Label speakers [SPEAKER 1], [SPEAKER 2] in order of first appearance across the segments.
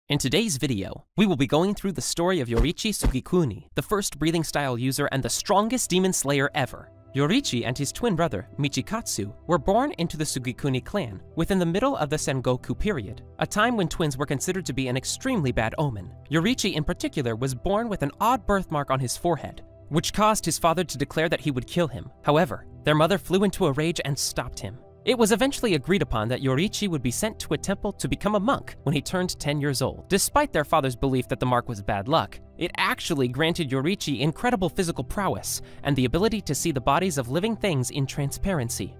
[SPEAKER 1] In today's video, we will be going through the story of Yoriichi Sugikuni, the first breathing style user and the strongest demon slayer ever. Yoriichi and his twin brother, Michikatsu, were born into the Sugikuni clan within the middle of the Sengoku period, a time when twins were considered to be an extremely bad omen. Yoriichi in particular was born with an odd birthmark on his forehead, which caused his father to declare that he would kill him. However, their mother flew into a rage and stopped him. It was eventually agreed upon that Yoriichi would be sent to a temple to become a monk when he turned 10 years old. Despite their father's belief that the mark was bad luck, it actually granted Yoriichi incredible physical prowess and the ability to see the bodies of living things in transparency.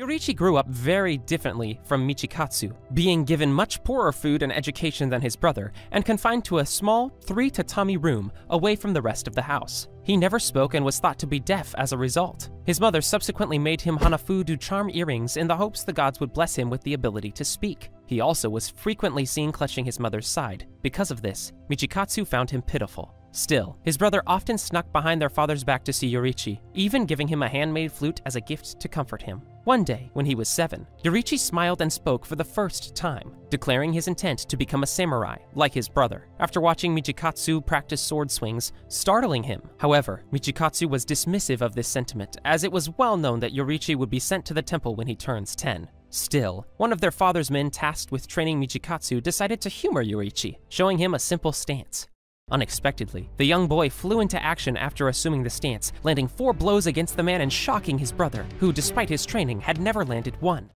[SPEAKER 1] Yoriichi grew up very differently from Michikatsu, being given much poorer food and education than his brother, and confined to a small 3-tatami room away from the rest of the house. He never spoke and was thought to be deaf as a result. His mother subsequently made him Hanafudu charm earrings in the hopes the gods would bless him with the ability to speak. He also was frequently seen clutching his mother's side. Because of this, Michikatsu found him pitiful. Still, his brother often snuck behind their father's back to see Yoriichi, even giving him a handmade flute as a gift to comfort him. One day, when he was 7, Yoriichi smiled and spoke for the first time, declaring his intent to become a samurai, like his brother, after watching Michikatsu practice sword swings, startling him. However, Michikatsu was dismissive of this sentiment, as it was well known that Yoriichi would be sent to the temple when he turns 10. Still, one of their father's men tasked with training Michikatsu decided to humor Yoriichi, showing him a simple stance. Unexpectedly, the young boy flew into action after assuming the stance, landing 4 blows against the man and shocking his brother, who, despite his training, had never landed one.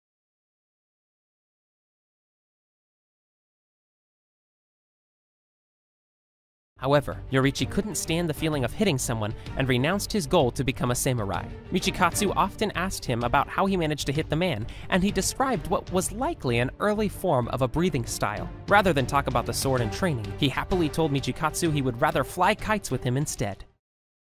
[SPEAKER 1] However, Yoriichi couldn't stand the feeling of hitting someone and renounced his goal to become a samurai. Michikatsu often asked him about how he managed to hit the man, and he described what was likely an early form of a breathing style. Rather than talk about the sword and training, he happily told Michikatsu he would rather fly kites with him instead.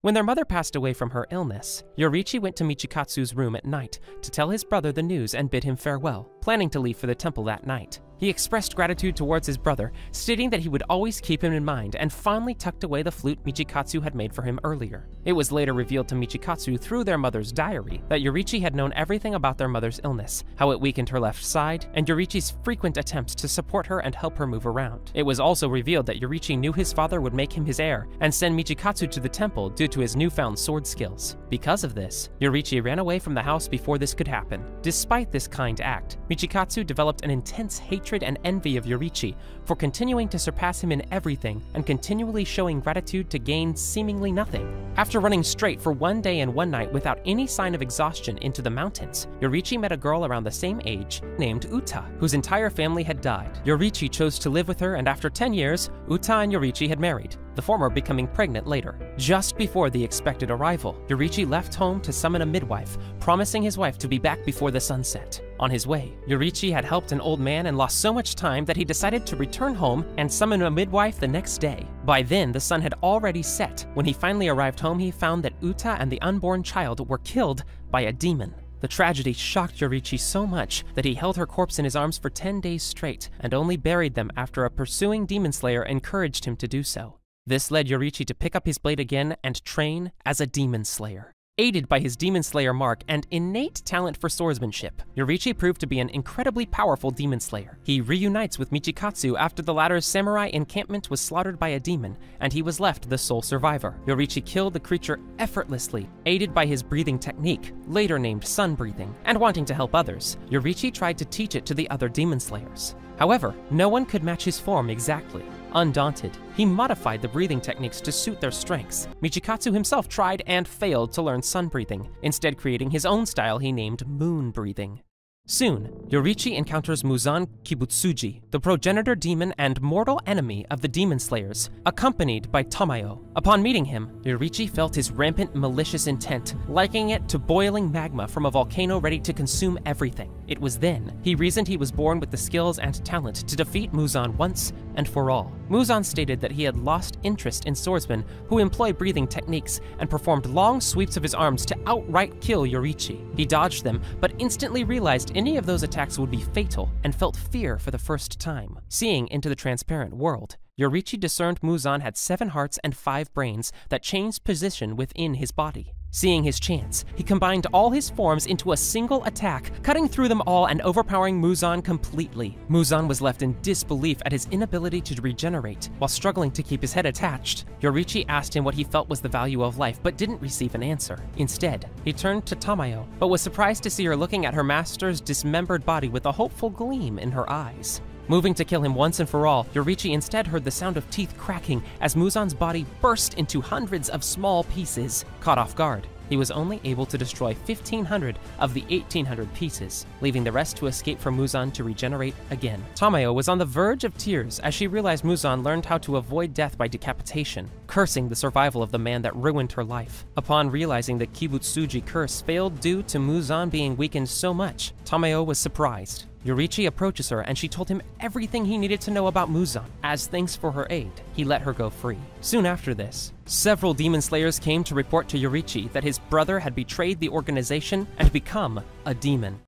[SPEAKER 1] When their mother passed away from her illness, Yoriichi went to Michikatsu's room at night to tell his brother the news and bid him farewell, planning to leave for the temple that night. He expressed gratitude towards his brother, stating that he would always keep him in mind, and fondly tucked away the flute Michikatsu had made for him earlier. It was later revealed to Michikatsu through their mother's diary that Yoriichi had known everything about their mother's illness, how it weakened her left side, and Yoriichi's frequent attempts to support her and help her move around. It was also revealed that Yoriichi knew his father would make him his heir and send Michikatsu to the temple due to his newfound sword skills. Because of this, Yoriichi ran away from the house before this could happen. Despite this kind act, Michikatsu developed an intense hatred and envy of Yoriichi for continuing to surpass him in everything and continually showing gratitude to gain seemingly nothing. After running straight for 1 day and 1 night without any sign of exhaustion into the mountains, Yoriichi met a girl around the same age named Uta, whose entire family had died. Yoriichi chose to live with her, and after 10 years, Uta and Yoriichi had married, the former becoming pregnant later. Just before the expected arrival, Yoriichi left home to summon a midwife, promising his wife to be back before the sunset. On his way, Yoriichi had helped an old man and lost so much time that he decided to return home and summon a midwife the next day. By then, the sun had already set. When he finally arrived home, he found that Uta and the unborn child were killed by a demon. The tragedy shocked Yoriichi so much that he held her corpse in his arms for 10 days straight and only buried them after a pursuing demon slayer encouraged him to do so. This led Yoriichi to pick up his blade again and train as a demon slayer. Aided by his demon slayer mark and innate talent for swordsmanship, Yoriichi proved to be an incredibly powerful demon slayer. He reunites with Michikatsu after the latter's samurai encampment was slaughtered by a demon, and he was left the sole survivor. Yoriichi killed the creature effortlessly, aided by his breathing technique, later named sun breathing, and wanting to help others, Yoriichi tried to teach it to the other demon slayers. However, no one could match his form exactly. Undaunted, he modified the breathing techniques to suit their strengths. Michikatsu himself tried and failed to learn sun breathing, instead creating his own style he named moon breathing. Soon, Yoriichi encounters Muzan Kibutsuji, the progenitor demon and mortal enemy of the demon slayers, accompanied by Tamayo. Upon meeting him, Yoriichi felt his rampant malicious intent, likening it to boiling magma from a volcano ready to consume everything. It was then he reasoned he was born with the skills and talent to defeat Muzan once and for all. Muzan stated that he had lost interest in swordsmen who employ breathing techniques and performed long sweeps of his arms to outright kill Yoriichi. He dodged them, but instantly realized any of those attacks would be fatal and felt fear for the first time. Seeing into the transparent world, Yoriichi discerned Muzan had 7 hearts and 5 brains that changed position within his body. Seeing his chance, he combined all his forms into a single attack, cutting through them all and overpowering Muzan completely. Muzan was left in disbelief at his inability to regenerate, while struggling to keep his head attached. Yoriichi asked him what he felt was the value of life, but didn't receive an answer. Instead, he turned to Tamayo, but was surprised to see her looking at her master's dismembered body with a hopeful gleam in her eyes. Moving to kill him once and for all, Yoriichi instead heard the sound of teeth cracking as Muzan's body burst into hundreds of small pieces. Caught off guard, he was only able to destroy 1,500 of the 1,800 pieces, leaving the rest to escape for Muzan to regenerate again. Tamayo was on the verge of tears as she realized Muzan learned how to avoid death by decapitation, cursing the survival of the man that ruined her life. Upon realizing the Kibutsuji curse failed due to Muzan being weakened so much, Tamayo was surprised. Yoriichi approaches her and she told him everything he needed to know about Muzan. As thanks for her aid, he let her go free. Soon after this, several demon slayers came to report to Yoriichi that his brother had betrayed the organization and become a demon.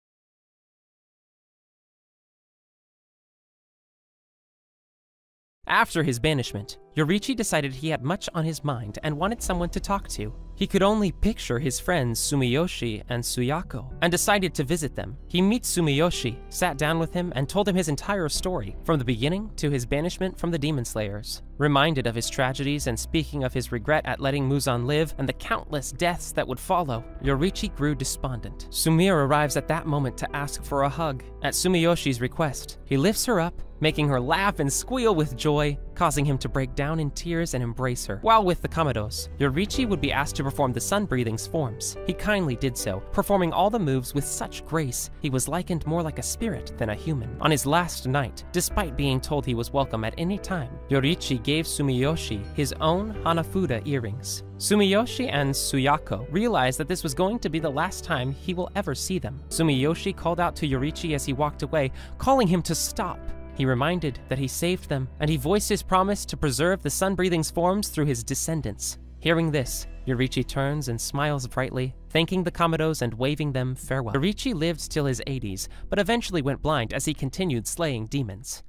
[SPEAKER 1] After his banishment, Yoriichi decided he had much on his mind and wanted someone to talk to. He could only picture his friends Sumiyoshi and Suyako, and decided to visit them. He meets Sumiyoshi, sat down with him, and told him his entire story, from the beginning to his banishment from the Demon Slayers. Reminded of his tragedies and speaking of his regret at letting Muzan live and the countless deaths that would follow, Yoriichi grew despondent. Sumire arrives at that moment to ask for a hug. At Sumiyoshi's request, he lifts her up, making her laugh and squeal with joy, causing him to break down in tears and embrace her. While with the Kamados, Yoriichi would be asked to perform the Sun Breathing's forms. He kindly did so, performing all the moves with such grace, he was likened more like a spirit than a human. On his last night, despite being told he was welcome at any time, Yoriichi gave Sumiyoshi his own Hanafuda earrings. Sumiyoshi and Suyako realized that this was going to be the last time he will ever see them. Sumiyoshi called out to Yoriichi as he walked away, calling him to stop. He reminded that he saved them, and he voiced his promise to preserve the Sun-Breathing's forms through his descendants. Hearing this, Yoriichi turns and smiles brightly, thanking the Kamados and waving them farewell. Yoriichi lived till his 80s, but eventually went blind as he continued slaying demons.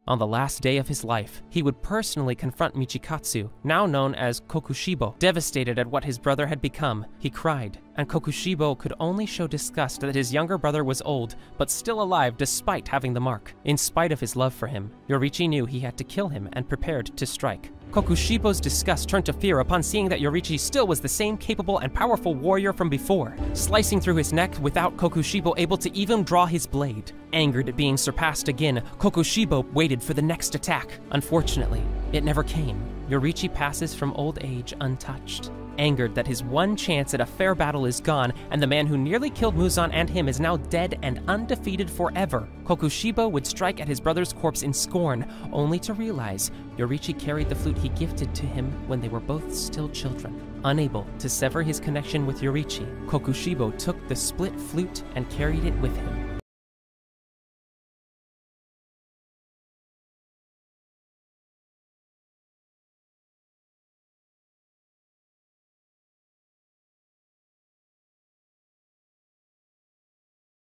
[SPEAKER 1] On the last day of his life, he would personally confront Michikatsu, now known as Kokushibo. Devastated at what his brother had become, he cried, and Kokushibo could only show disgust that his younger brother was old, but still alive despite having the mark. In spite of his love for him, Yoriichi knew he had to kill him and prepared to strike. Kokushibo's disgust turned to fear upon seeing that Yoriichi still was the same capable and powerful warrior from before, slicing through his neck without Kokushibo able to even draw his blade. Angered at being surpassed again, Kokushibo waited for the next attack. Unfortunately, it never came. Yoriichi passes from old age untouched. Angered that his one chance at a fair battle is gone, and the man who nearly killed Muzan and him is now dead and undefeated forever, Kokushibo would strike at his brother's corpse in scorn, only to realize Yoriichi carried the flute he gifted to him when they were both still children. Unable to sever his connection with Yoriichi, Kokushibo took the split flute and carried it with him.